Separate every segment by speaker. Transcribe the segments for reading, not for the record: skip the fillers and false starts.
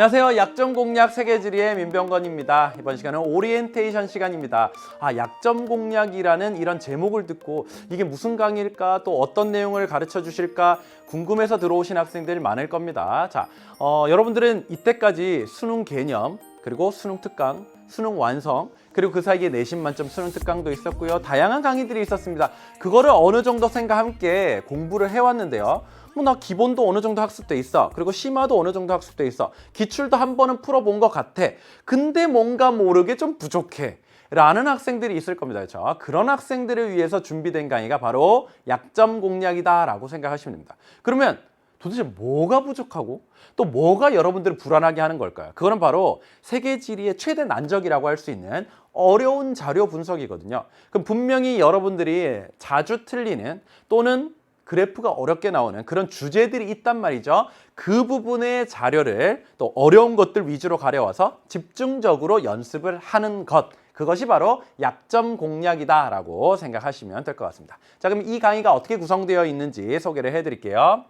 Speaker 1: 안녕하세요. 약점 공략 세계지리의 민병건입니다. 이번 시간은 오리엔테이션 시간입니다. 약점 공략이라는 이런 제목을 듣고 이게 무슨 강의일까, 또 어떤 내용을 가르쳐 주실까 궁금해서 들어오신 학생들 많을 겁니다. 자, 여러분들은 이때까지 수능 개념, 그리고 수능 특강, 수능 완성, 그리고 그 사이에 내신 만점 수능 특강도 있었고요. 다양한 강의들이 있었습니다. 그거를 어느 정도 쌤과 함께 공부를 해왔는데요. 나 기본도 어느 정도 학습돼 있어. 그리고 심화도 어느 정도 학습돼 있어. 기출도 한 번은 풀어본 것 같아. 근데 뭔가 모르게 좀 부족해. 라는 학생들이 있을 겁니다. 그렇죠? 그런 학생들을 위해서 준비된 강의가 바로 약점 공략이다 라고 생각하시면 됩니다. 그러면 도대체 뭐가 부족하고 또 뭐가 여러분들을 불안하게 하는 걸까요? 그거는 바로 세계지리의 최대 난적이라고 할 수 있는 어려운 자료 분석이거든요. 그럼 분명히 여러분들이 자주 틀리는 또는 그래프가 어렵게 나오는 그런 주제들이 있단 말이죠. 그 부분의 자료를 또 어려운 것들 위주로 가려와서 집중적으로 연습을 하는 것, 그것이 바로 약점 공략이다라고 생각하시면 될 것 같습니다. 자, 그럼 이 강의가 어떻게 구성되어 있는지 소개를 해드릴게요.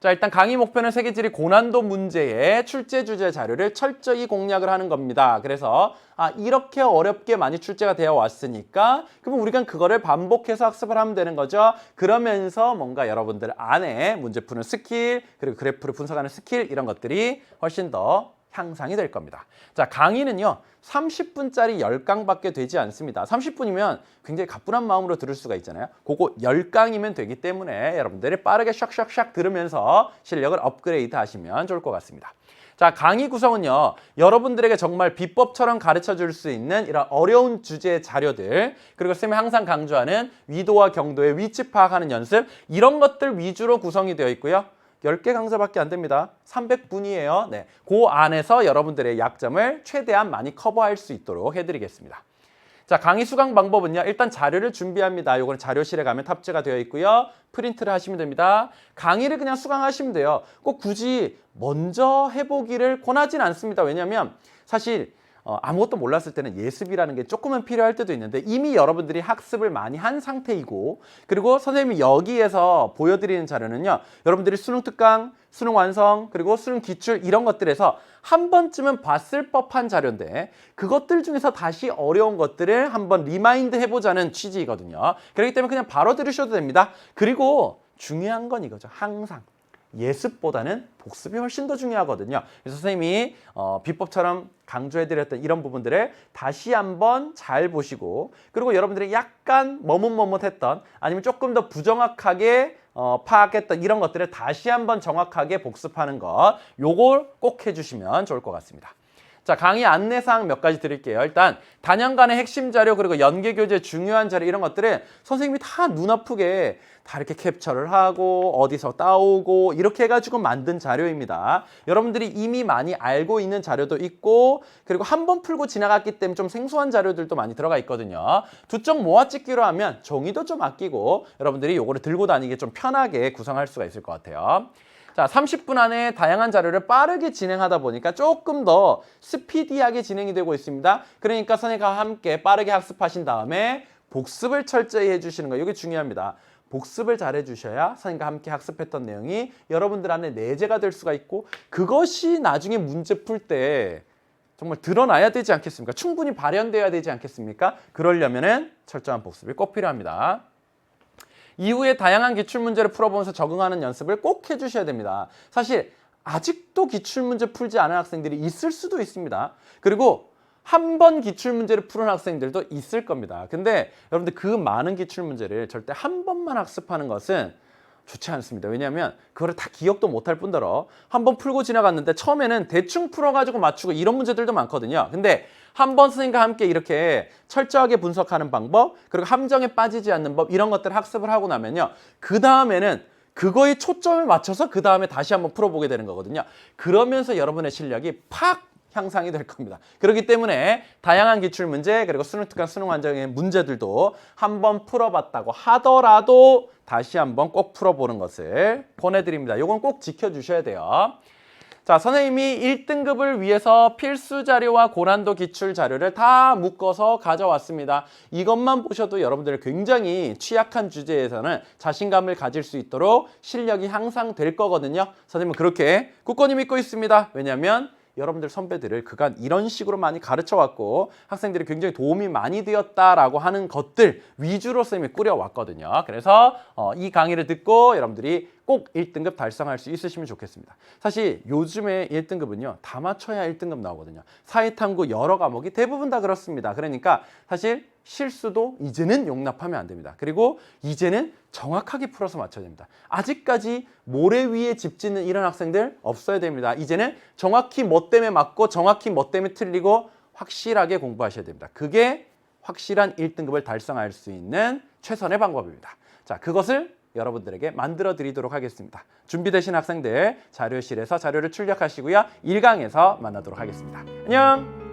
Speaker 1: 자, 일단 강의 목표는 세계지리 고난도 문제의 출제 주제 자료를 철저히 공략을 하는 겁니다. 그래서 이렇게 어렵게 많이 출제가 되어 왔으니까 그럼 우리가 그거를 반복해서 학습을 하면 되는 거죠. 그러면서 뭔가 여러분들 안에 문제 푸는 스킬, 그리고 그래프를 분석하는 스킬, 이런 것들이 훨씬 더 향상이 될 겁니다. 자, 강의는요 30분짜리 10강밖에 되지 않습니다. 30분이면 굉장히 가뿐한 마음으로 들을 수가 있잖아요. 그거 10강이면 되기 때문에 여러분들이 빠르게 샥샥샥 들으면서 실력을 업그레이드 하시면 좋을 것 같습니다. 자, 강의 구성은요 여러분들에게 정말 비법처럼 가르쳐 줄 수 있는 이런 어려운 주제의 자료들, 그리고 쌤이 항상 강조하는 위도와 경도의 위치 파악하는 연습, 이런 것들 위주로 구성이 되어 있고요. 10개 강좌밖에 안 됩니다. 300분이에요. 네, 그 안에서 여러분들의 약점을 최대한 많이 커버할 수 있도록 해드리겠습니다. 자, 강의 수강 방법은요. 일단 자료를 준비합니다. 이거는 자료실에 가면 탑재가 되어 있고요. 프린트를 하시면 됩니다. 강의를 그냥 수강하시면 돼요. 꼭 굳이 먼저 해보기를 권하진 않습니다. 왜냐하면 사실 아무것도 몰랐을 때는 예습이라는 게 조금은 필요할 때도 있는데 이미 여러분들이 학습을 많이 한 상태이고, 그리고 선생님이 여기에서 보여드리는 자료는요 여러분들이 수능 특강, 수능 완성, 그리고 수능 기출 이런 것들에서 한 번쯤은 봤을 법한 자료인데 그것들 중에서 다시 어려운 것들을 한번 리마인드 해보자는 취지이거든요. 그렇기 때문에 그냥 바로 들으셔도 됩니다. 그리고 중요한 건 이거죠. 항상 예습보다는 복습이 훨씬 더 중요하거든요. 그래서 선생님이 비법처럼 강조해드렸던 이런 부분들을 다시 한번 잘 보시고, 그리고 여러분들이 약간 머뭇머뭇했던 아니면 조금 더 부정확하게 파악했던 이런 것들을 다시 한번 정확하게 복습하는 것, 요걸 꼭 해주시면 좋을 것 같습니다. 자, 강의 안내사항 몇 가지 드릴게요. 일단 단연간의 핵심 자료, 그리고 연계교재 중요한 자료, 이런 것들을 선생님이 다 눈 아프게 다 이렇게 캡처를 하고 어디서 따오고 이렇게 해가지고 만든 자료입니다. 여러분들이 이미 많이 알고 있는 자료도 있고, 그리고 한번 풀고 지나갔기 때문에 좀 생소한 자료들도 많이 들어가 있거든요. 두 쪽 모아찍기로 하면 종이도 좀 아끼고 여러분들이 요거를 들고 다니기 좀 편하게 구성할 수가 있을 것 같아요. 자, 30분 안에 다양한 자료를 빠르게 진행하다 보니까 조금 더 스피디하게 진행이 되고 있습니다. 그러니까 선생님과 함께 빠르게 학습하신 다음에 복습을 철저히 해주시는 거, 이게 중요합니다. 복습을 잘 해주셔야 선생님과 함께 학습했던 내용이 여러분들 안에 내재가 될 수가 있고, 그것이 나중에 문제 풀 때 정말 드러나야 되지 않겠습니까? 충분히 발현돼야 되지 않겠습니까? 그러려면은 철저한 복습이 꼭 필요합니다. 이후에 다양한 기출문제를 풀어보면서 적응하는 연습을 꼭 해주셔야 됩니다. 사실 아직도 기출문제 풀지 않은 학생들이 있을 수도 있습니다. 그리고 한 번 기출문제를 푸는 학생들도 있을 겁니다. 근데 여러분들 그 많은 기출문제를 절대 한 번만 학습하는 것은 좋지 않습니다. 왜냐하면 그거를 다 기억도 못할 뿐더러 한 번 풀고 지나갔는데 처음에는 대충 풀어가지고 맞추고 이런 문제들도 많거든요. 근데 한 번 선생님과 함께 이렇게 철저하게 분석하는 방법, 그리고 함정에 빠지지 않는 법, 이런 것들을 학습을 하고 나면요, 그 다음에는 그거에 초점을 맞춰서 그 다음에 다시 한번 풀어보게 되는 거거든요. 그러면서 여러분의 실력이 팍 향상이 될 겁니다. 그렇기 때문에 다양한 기출문제, 그리고 수능 특강, 수능 완성의 문제들도 한번 풀어봤다고 하더라도 다시 한번 꼭 풀어보는 것을 권해드립니다. 이건 꼭 지켜주셔야 돼요. 자, 선생님이 1등급을 위해서 필수 자료와 고난도 기출 자료를 다 묶어서 가져왔습니다. 이것만 보셔도 여러분들 굉장히 취약한 주제에서는 자신감을 가질 수 있도록 실력이 향상될 거거든요. 선생님은 그렇게 굳건히 믿고 있습니다. 왜냐하면 여러분들 선배들을 그간 이런 식으로 많이 가르쳐 왔고 학생들이 굉장히 도움이 많이 되었다라고 하는 것들 위주로 쌤이 꾸려왔거든요. 그래서 이 강의를 듣고 여러분들이 꼭 1등급 달성할 수 있으시면 좋겠습니다. 사실 요즘에 1등급은요. 다 맞춰야 1등급 나오거든요. 사회탐구 여러 과목이 대부분 다 그렇습니다. 그러니까 사실 실수도 이제는 용납하면 안 됩니다. 그리고 이제는 정확하게 풀어서 맞춰야 됩니다. 아직까지 모래 위에 집 짓는 이런 학생들 없어야 됩니다. 이제는 정확히 뭐 때문에 맞고 정확히 뭐 때문에 틀리고 확실하게 공부하셔야 됩니다. 그게 확실한 1등급을 달성할 수 있는 최선의 방법입니다. 자, 그것을 여러분들에게 만들어 드리도록 하겠습니다. 준비되신 학생들 자료실에서 자료를 출력하시고요. 1강에서 만나도록 하겠습니다. 안녕!